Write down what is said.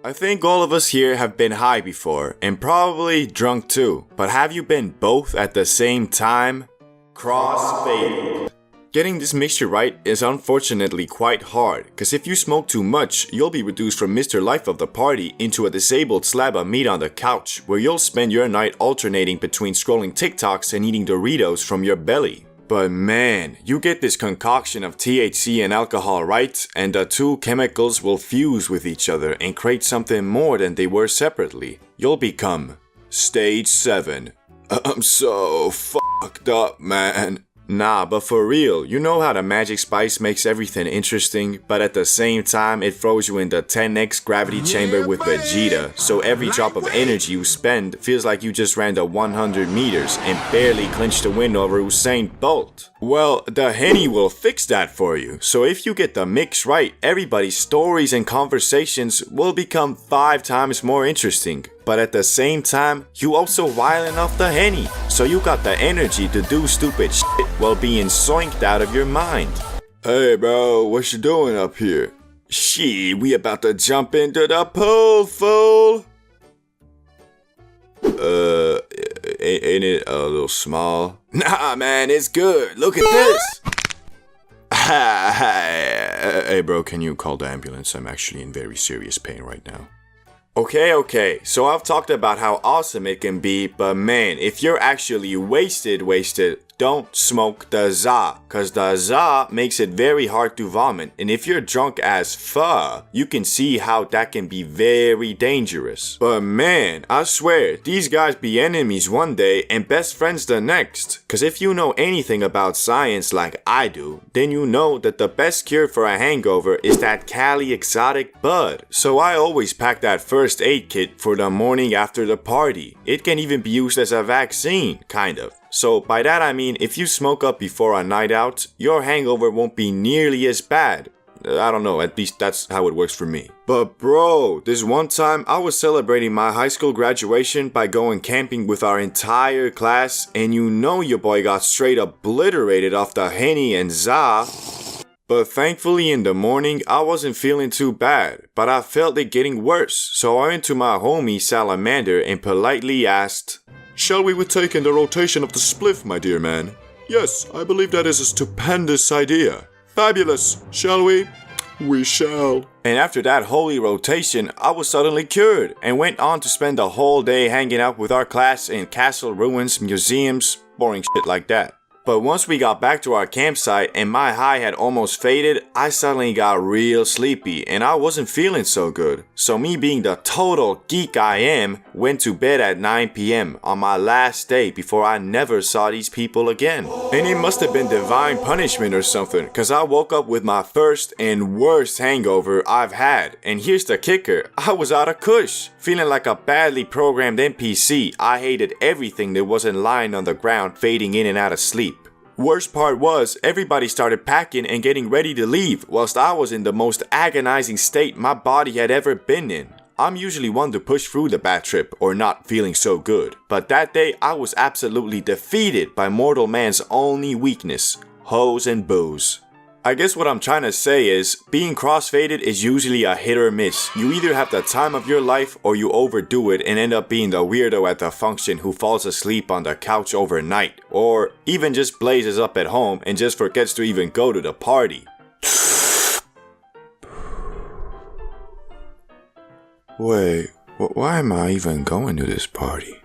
I think all of us here have been high before, and probably drunk too, but have you been both at the same time? Crossfaded. Getting this mixture right is unfortunately quite hard, cause if you smoke too much, you'll be reduced from Mr. Life of the party into a disabled slab of meat on the couch, where you'll spend your night alternating between scrolling TikToks and eating Doritos from your belly. But man, you get this concoction of THC and alcohol right, and the two chemicals will fuse with each other and create something more than they were separately. You'll become Stage 7. I'm so fucked up, man. Nah, but for real, you know how the magic spice makes everything interesting, but at the same time it throws you in the 10x gravity chamber with Vegeta, so every drop of energy you spend feels like you just ran the 100 meters and barely clinched the win over Usain Bolt. Well, the Henny will fix that for you, so if you get the mix right, everybody's stories and conversations will become 5 times more interesting. But at the same time, you also wiling off the Henny, so you got the energy to do stupid shit while being zoinked out of your mind. Hey bro, what you doing up here? Shit, we about to jump into the pool, fool! Ain't it a little small? Nah man, it's good, look at this! Hey bro, can you call the ambulance? I'm actually in very serious pain right now. Okay, so I've talked about how awesome it can be, but man, if you're actually wasted, don't smoke the za, cause the za makes it very hard to vomit, and if you're drunk as fuck, you can see how that can be very dangerous. But man, I swear, these guys be enemies one day and best friends the next, cause if you know anything about science like I do, then you know that the best cure for a hangover is that Cali exotic bud. So I always pack that first aid kit for the morning after the party. It can even be used as a vaccine, kind of. So by that I mean if you smoke up before a night out, your hangover won't be nearly as bad. I don't know, at least that's how it works for me. But bro, this one time I was celebrating my high school graduation by going camping with our entire class, and you know your boy got straight obliterated off the Henny and za. But thankfully in the morning I wasn't feeling too bad, but I felt it getting worse, so I went to my homie Salamander and politely asked, "Shall we partake in the rotation of the spliff, my dear man?" "Yes, I believe that is a stupendous idea." "Fabulous, shall we?" "We shall." And after that holy rotation, I was suddenly cured and went on to spend the whole day hanging out with our class in castle ruins, museums, boring shit like that. But once we got back to our campsite and my high had almost faded, I suddenly got real sleepy and I wasn't feeling so good. So me being the total geek I am, went to bed at 9 p.m. on my last day before I never saw these people again. And it must have been divine punishment or something, cause I woke up with my first and worst hangover I've had. And here's the kicker, I was out of kush, feeling like a badly programmed NPC. I hated everything that wasn't lying on the ground fading in and out of sleep. Worst part was, everybody started packing and getting ready to leave, whilst I was in the most agonizing state my body had ever been in. I'm usually one to push through the bad trip or not feeling so good, but that day I was absolutely defeated by mortal man's only weakness, hoes and booze. I guess what I'm trying to say is, being crossfaded is usually a hit or miss. You either have the time of your life or you overdo it and end up being the weirdo at the function who falls asleep on the couch overnight, or even just blazes up at home and just forgets to even go to the party. Wait, why am I even going to this party?